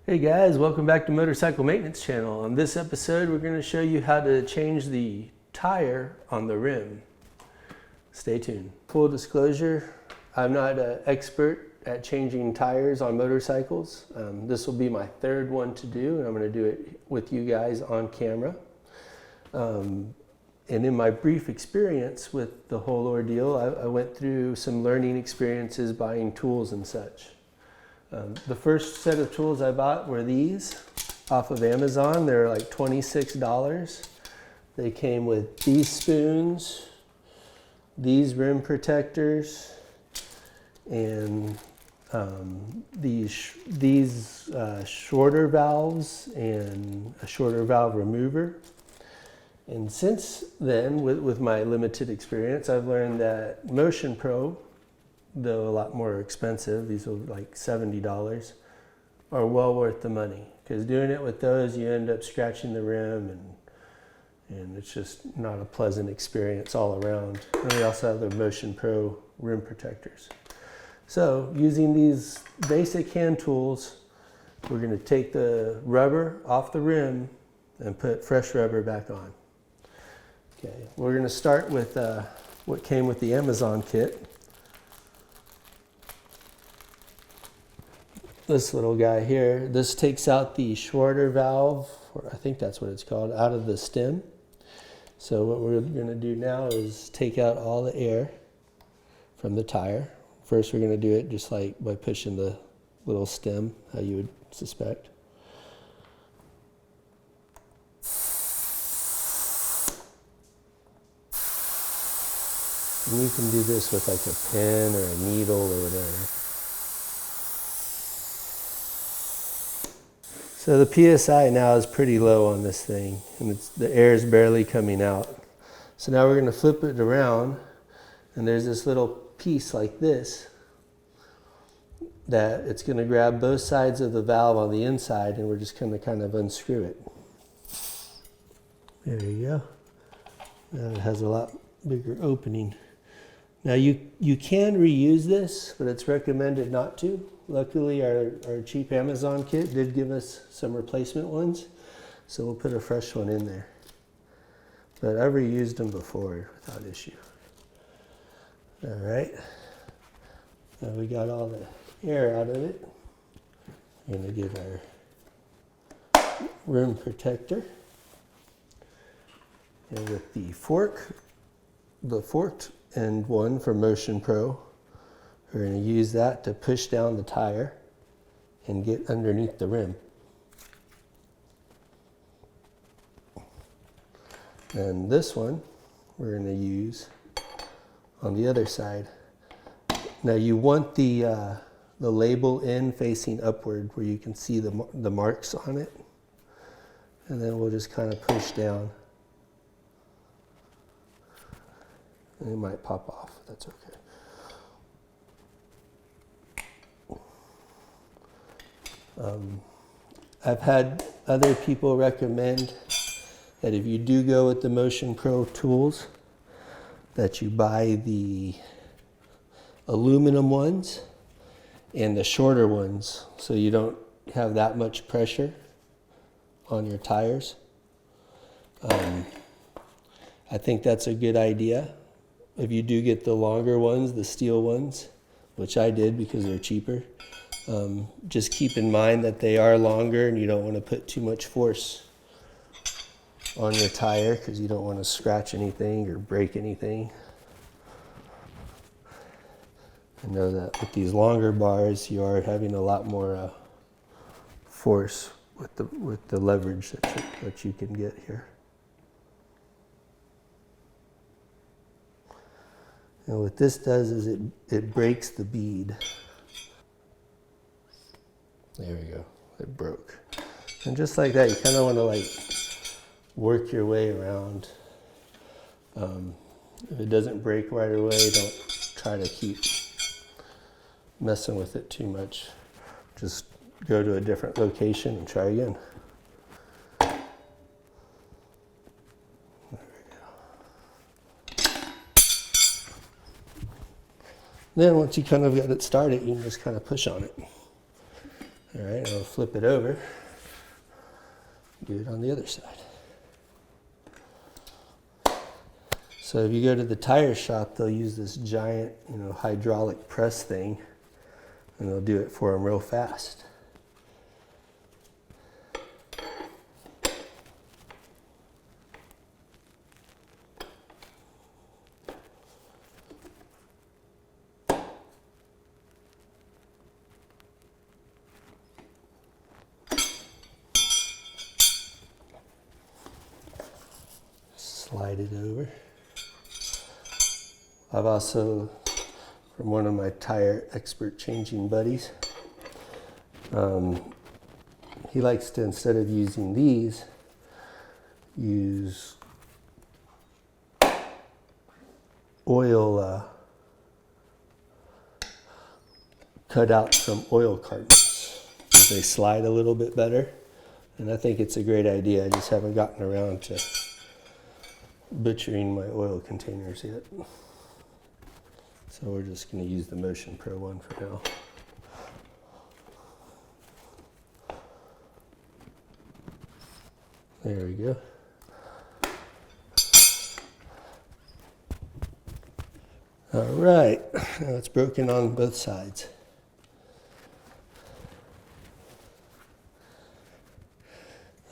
Hey guys, welcome back to Motorcycle Maintenance Channel. On this episode, we're going to show you how to change the tire on the rim. Stay tuned. Full disclosure, I'm not an expert at changing tires on motorcycles. This will be my third one to do, and I'm going to do it with you guys on camera. And in my brief experience with the whole ordeal, I went through some learning experiences buying tools and such. The first set of tools I bought were these off of Amazon. They were like $26. They came with these spoons, these rim protectors, and these shorter valves and a shorter valve remover. And since then, with my limited experience, I've learned that Motion Pro, though a lot more expensive, these are like $70, are well worth the money. Because doing it with those, you end up scratching the rim, and it's just not a pleasant experience all around. And we also have the Motion Pro rim protectors. So using these basic hand tools, we're going to take the rubber off the rim and put fresh rubber back on. Okay, we're going to start with what came with the Amazon kit. This little guy here, this takes out the shorter valve, or I think that's what it's called, out of the stem. So what we're going to do now is take out all the air from the tire. First we're going to do it just like by pushing the little stem, how you would suspect. And you can do this with like a pen or a needle or whatever. So the PSI now is pretty low on this thing, and the air is barely coming out. So now we're going to flip it around, and there's this little piece like this that it's going to grab both sides of the valve on the inside, and we're just going to kind of unscrew it. There you go. Now it has a lot bigger opening. Now you can reuse this, but it's recommended not to. Luckily, our cheap Amazon kit did give us some replacement ones, so we'll put a fresh one in there. But I've reused them before without issue. All right, now we got all the air out of it. We're going to get our rim protector. And with the forked end one for Motion Pro, we're going to use that to push down the tire and get underneath the rim. And this one we're going to use on the other side. Now you want the label end facing upward where you can see the marks on it. And then we'll just kind of push down. And it might pop off, that's okay. I've had other people recommend that if you do go with the Motion Pro tools, that you buy the aluminum ones and the shorter ones so you don't have that much pressure on your tires. I think that's a good idea. If you do get the longer ones, the steel ones, which I did because they're cheaper, just keep in mind that they are longer and you don't want to put too much force on your tire because you don't want to scratch anything or break anything. I know that with these longer bars you are having a lot more force with the leverage that you can get here. And what this does is it breaks the bead. There we go, it broke. And just like that, you kind of want to like work your way around. If it doesn't break right away, don't try to keep messing with it too much. Just go to a different location and try again. Then once you kind of got it started, you can just kind of push on it. All right, I'll flip it over. Do it on the other side. So if you go to the tire shop, they'll use this giant, hydraulic press thing, and they'll do it for them real fast. Slide it over. I've also, from one of my tire expert changing buddies, he likes to, instead of using these, use oil, cut out some oil cartons, because they slide a little bit better. And I think it's a great idea. I just haven't gotten around to butchering my oil containers yet. So we're just going to use the Motion Pro one for now. There we go. All right, now it's broken on both sides.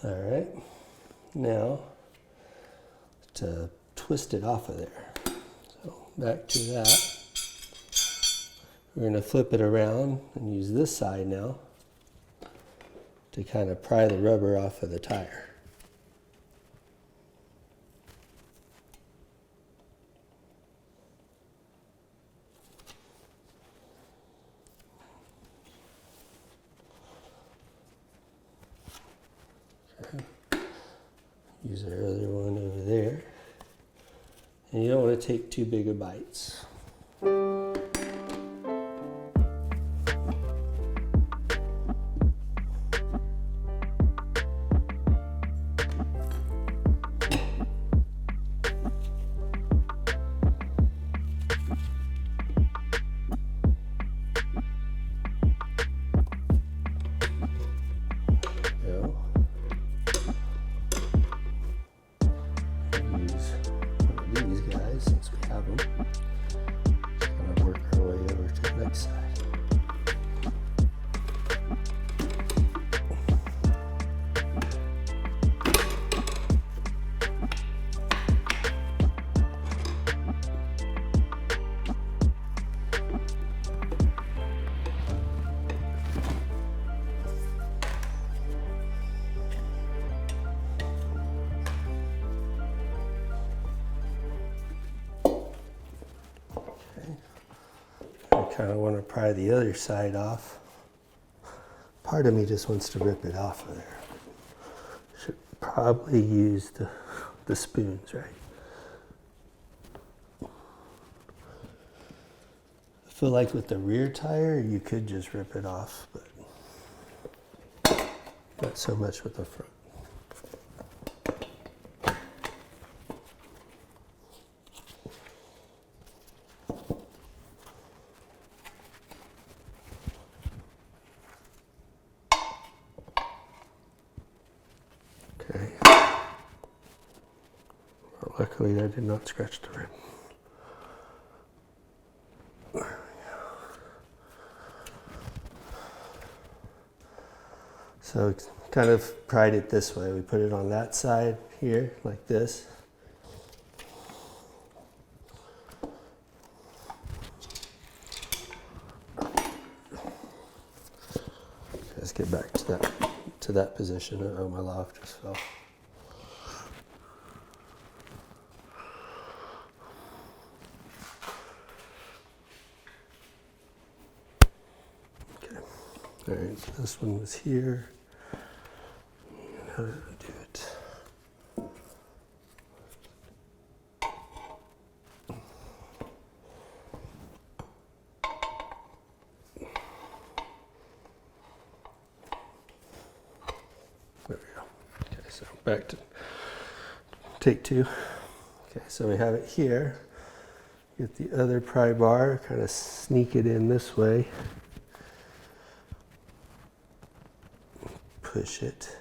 All right, now to twist it off of there. So back to that. We're going to flip it around and use this side now to kind of pry the rubber off of the tire. Okay. Use our other one over there. And you don't want to take too big of bites. Since we have them, just kind of work our way over to the next side. Kind of want to pry the other side off. Part of me just wants to rip it off of there. Should probably use the spoons, right? I feel like with the rear tire, you could just rip it off, but not so much with the front. Okay. Well, luckily I did not scratch the rim. There we go. So it's kind of pried it this way. We put it on that side here, like this. Let's get back to that position. Oh, my loft just fell. Okay. All right. So this one was here. And how did I do it? There we go. Okay, so back to take two. Okay, so we have it here. Get the other pry bar, kind of sneak it in this way. push it.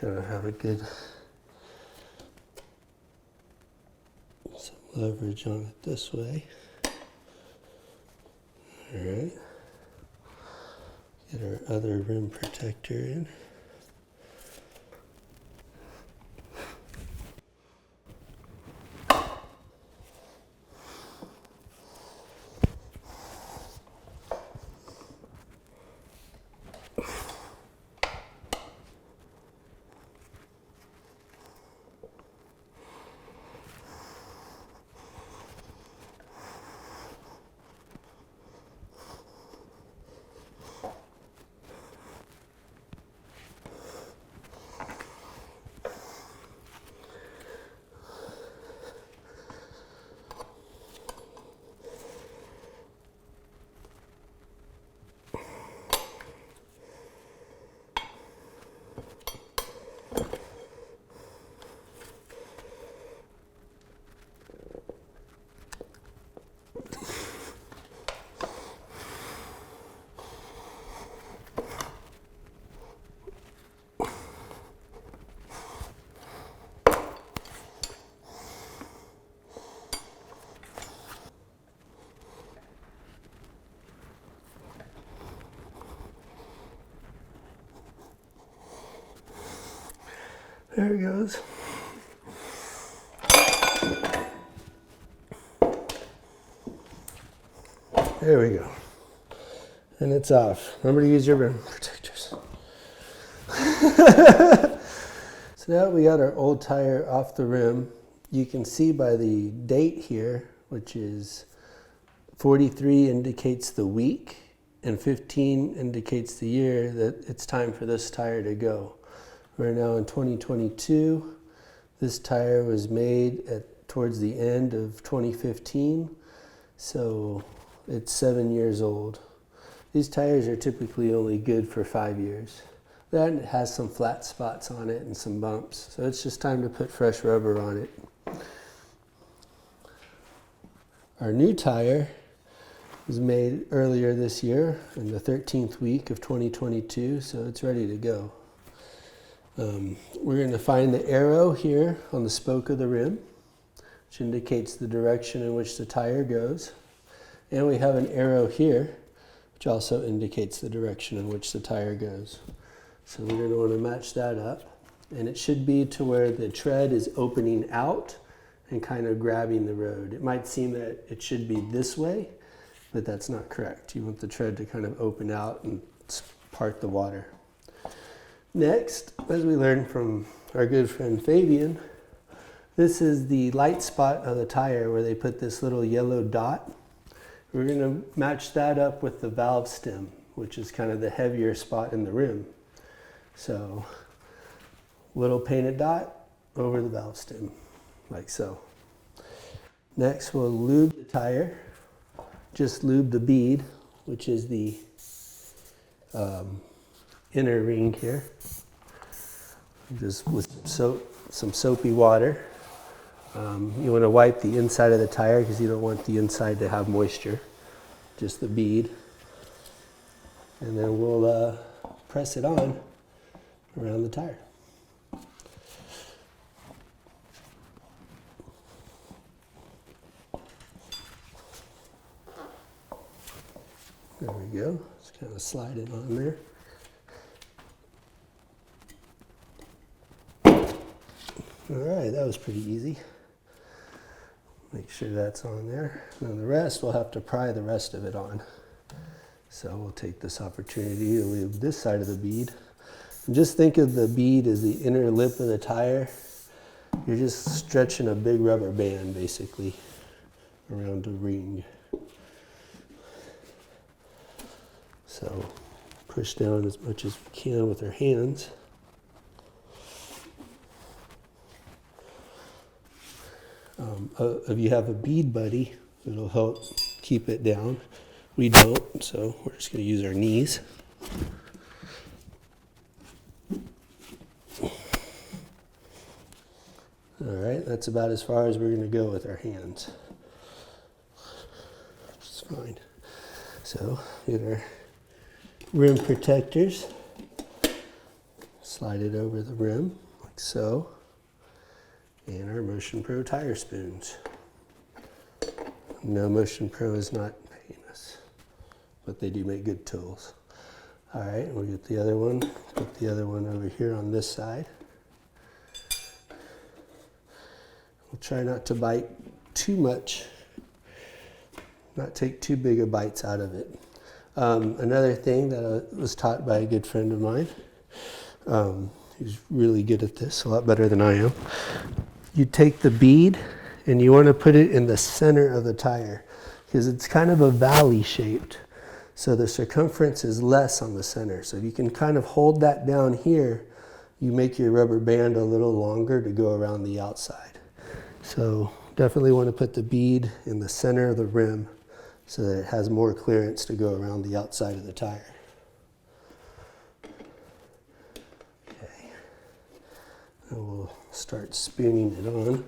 Gotta have a good some leverage on it this way. All right. Get our other rim protector in. There it goes. There we go. And it's off. Remember to use your rim protectors. So now we got our old tire off the rim. You can see by the date here, which is 43 indicates the week and 15 indicates the year, that it's time for this tire to go. We're now in 2022. This tire was made towards the end of 2015, so it's 7 years old. These tires are typically only good for 5 years. Then it has some flat spots on it and some bumps, so it's just time to put fresh rubber on it. Our new tire was made earlier this year in the 13th week of 2022, so it's ready to go. We're going to find the arrow here on the spoke of the rim, which indicates the direction in which the tire goes. And we have an arrow here, which also indicates the direction in which the tire goes. So we're going to want to match that up. And it should be to where the tread is opening out and kind of grabbing the road. It might seem that it should be this way, but that's not correct. You want the tread to kind of open out and part the water. Next, as we learned from our good friend Fabian, this is the light spot of the tire where they put this little yellow dot. We're going to match that up with the valve stem, which is kind of the heavier spot in the rim. So, little painted dot over the valve stem, like so. Next, we'll lube the tire. Just lube the bead, which is the inner ring here, just with some soapy water. You want to wipe the inside of the tire because you don't want the inside to have moisture, just the bead. And then we'll press it on around the tire. There we go. Just kind of slide it on there. All right, that was pretty easy. Make sure that's on there. And then the rest, we'll have to pry the rest of it on. So we'll take this opportunity to lube this side of the bead. And just think of the bead as the inner lip of the tire. You're just stretching a big rubber band, basically, around the ring. So push down as much as we can with our hands. If you have a bead buddy, it'll help keep it down. We don't, so we're just going to use our knees. All right, That's about as far as we're going to go with our hands. It's fine. So, get our rim protectors. Slide it over the rim, like so. And our Motion Pro tire spoons. No, Motion Pro is not paying us, but they do make good tools. All right, we'll get the other one. Put the other one over here on this side. We'll try not to bite too much, not take too big of bites out of it. Another thing that I was taught by a good friend of mine, who's really good at this, a lot better than I am. You take the bead and you want to put it in the center of the tire because it's kind of a valley shaped. So the circumference is less on the center. So if you can kind of hold that down here, you make your rubber band a little longer to go around the outside. So definitely want to put the bead in the center of the rim so that it has more clearance to go around the outside of the tire. Okay. And we'll start spooning it on.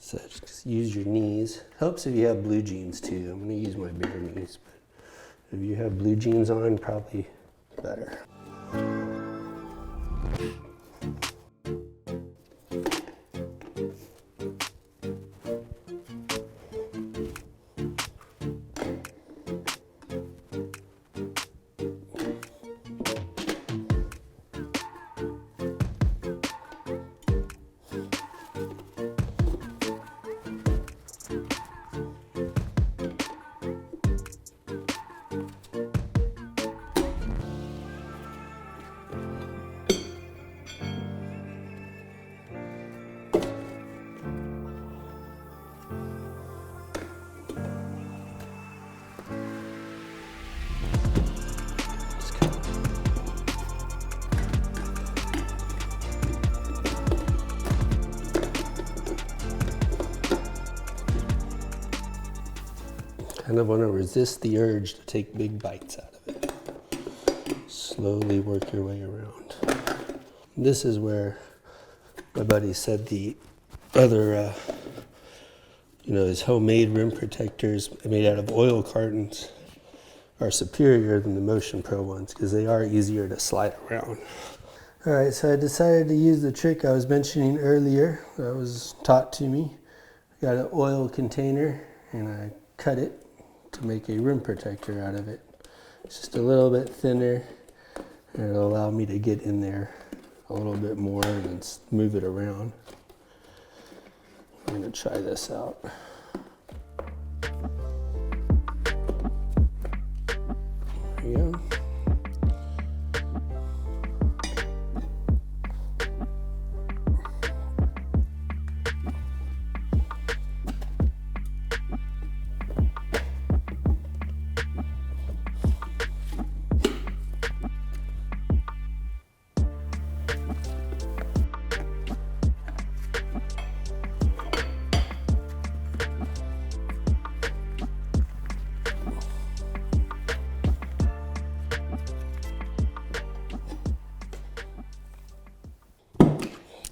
So just use your knees. Helps if you have blue jeans too. I'm going to use my bare knees, but if you have blue jeans on, probably better. Kind of want to resist the urge to take big bites out of it. Slowly work your way around. This is where my buddy said the other, his homemade rim protectors made out of oil cartons are superior than the Motion Pro ones because they are easier to slide around. All right, so I decided to use the trick I was mentioning earlier that was taught to me. I got an oil container and I cut it to make a rim protector out of it. It's just a little bit thinner and it'll allow me to get in there a little bit more and then move it around. I'm going to try this out. There we go.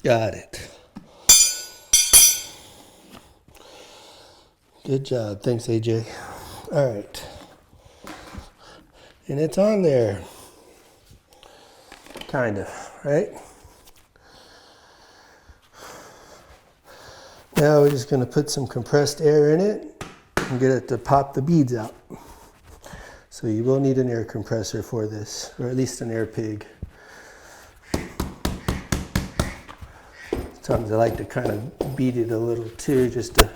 Got it. Good job. Thanks, AJ. All right. And it's on there. Kind of, right? Now we're just going to put some compressed air in it and get it to pop the beads out. So you will need an air compressor for this, or at least an air pig. Sometimes I like to kind of beat it a little too, just to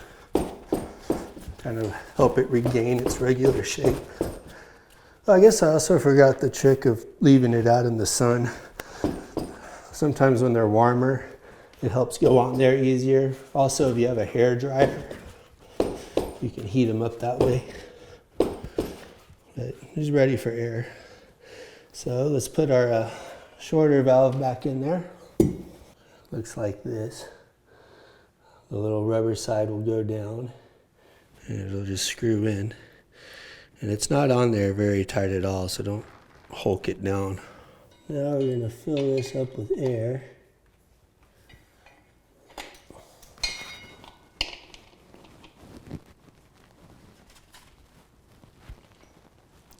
kind of help it regain its regular shape. Well, I guess I also forgot the trick of leaving it out in the sun. Sometimes when they're warmer, it helps go on there easier. Also, if you have a hair dryer, you can heat them up that way. But it's ready for air. So let's put our shorter valve back in there. Looks like this. The little rubber side will go down and it'll just screw in. And it's not on there very tight at all, so don't hulk it down. Now we're going to fill this up with air.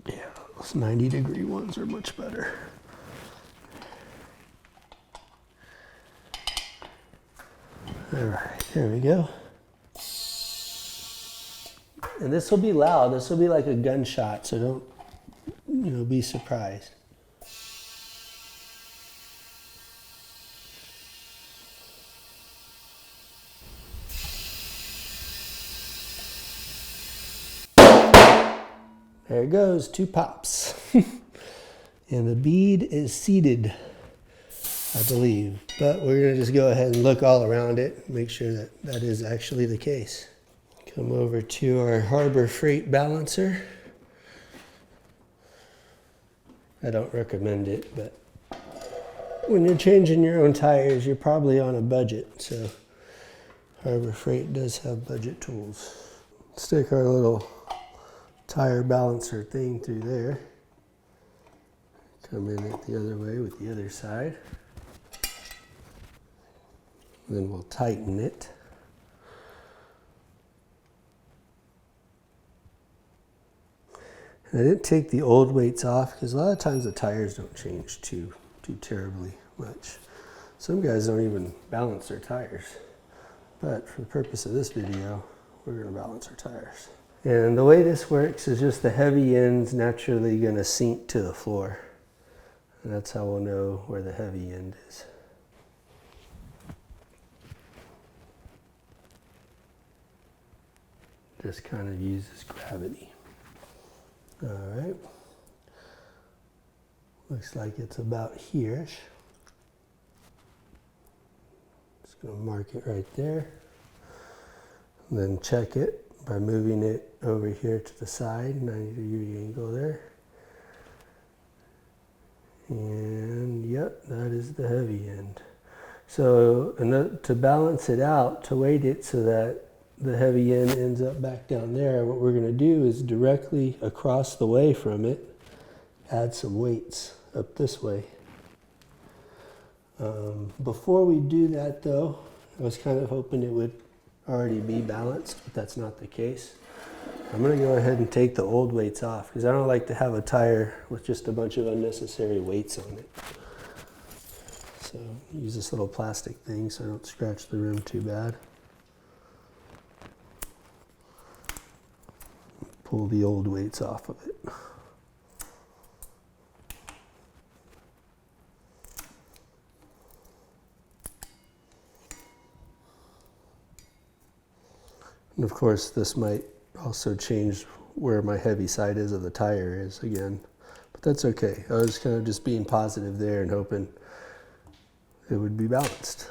Yeah, those 90-degree ones are much better. All right, there we go. And this will be loud. This will be like a gunshot, so don't, be surprised. There it goes, 2 pops. And the bead is seated, I believe. But we're gonna just go ahead and look all around it, make sure that that is actually the case. Come over to our Harbor Freight balancer. I don't recommend it, but when you're changing your own tires, you're probably on a budget. So Harbor Freight does have budget tools. Stick our little tire balancer thing through there. Come in it the other way with the other side. Then we'll tighten it. And I didn't take the old weights off because a lot of times the tires don't change too terribly much. Some guys don't even balance their tires. But for the purpose of this video, we're going to balance our tires. And the way this works is just the heavy end's naturally going to sink to the floor. And that's how we'll know where the heavy end is. Just kind of uses gravity. All right. Looks like it's about here-ish. Just going to mark it right there. And then check it by moving it over here to the side, 90-degree angle there. And yep, that is the heavy end. So to balance it out, to weight it so that the heavy end ends up back down there, what we're going to do is directly across the way from it, add some weights up this way. Before we do that though, I was kind of hoping it would already be balanced, but that's not the case. I'm going to go ahead and take the old weights off because I don't like to have a tire with just a bunch of unnecessary weights on it. So use this little plastic thing so I don't scratch the rim too bad. Pull the old weights off of it. And of course, this might also change where my heavy side is of the tire is again, but that's okay. I was kind of just being positive there and hoping it would be balanced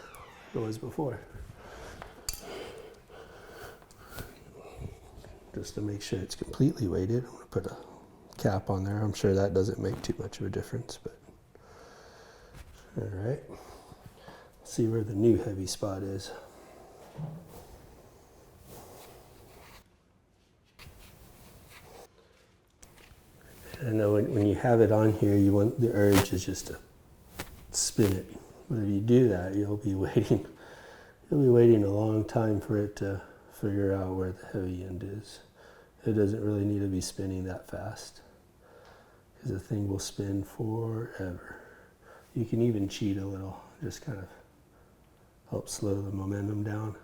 as it was before. Just to make sure it's completely weighted, I'm going to put a cap on there. I'm sure that doesn't make too much of a difference, but all right. Let's see where the new heavy spot is. I know when you have it on here, you want the urge is just to spin it. But if you do that, you'll be waiting a long time for it to figure out where the heavy end is. It doesn't really need to be spinning that fast because the thing will spin forever. You can even cheat a little, just kind of help slow the momentum down.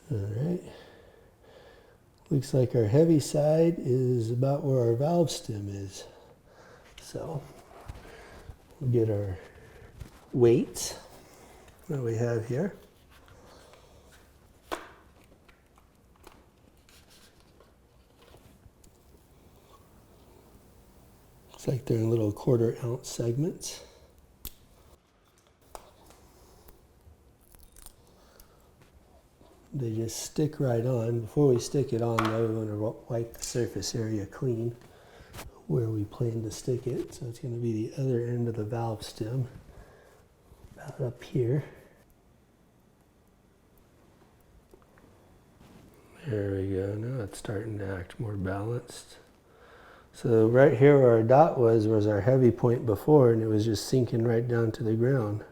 All right. Looks like our heavy side is about where our valve stem is. So we'll get our weights that we have here. Looks like they're in little 1/4 ounce segments. They just stick right on. Before we stick it on though, we want to wipe the surface area clean where we plan to stick it. So it's going to be the other end of the valve stem, about up here. There we go. Now it's starting to act more balanced. So right here where our dot was our heavy point before, and it was just sinking right down to the ground.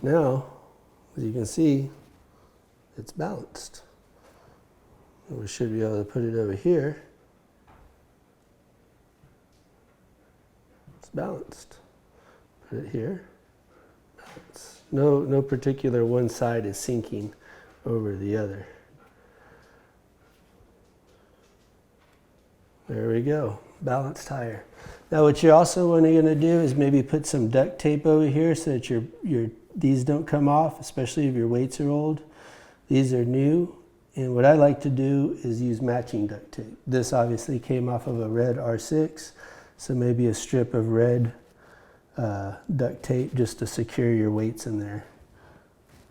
Now, as you can see, it's balanced. We should be able to put it over here. It's balanced. Put it here. Balanced. No particular one side is sinking over the other. There we go, balanced tire. Now what you're also going to do is maybe put some duct tape over here so that these don't come off, especially if your weights are old. These are new, and what I like to do is use matching duct tape. This obviously came off of a red R6, so maybe a strip of red duct tape just to secure your weights in there.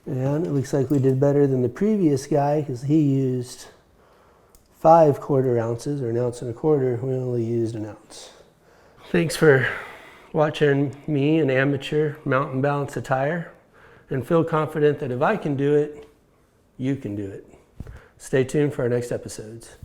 And it looks like we did better than the previous guy because he used 5 1/4 ounces, or 1 1/4 ounces. We only used 1 ounce. Thanks for watching me, an amateur, mount and balance a tire, and feel confident that if I can do it, you can do it. Stay tuned for our next episodes.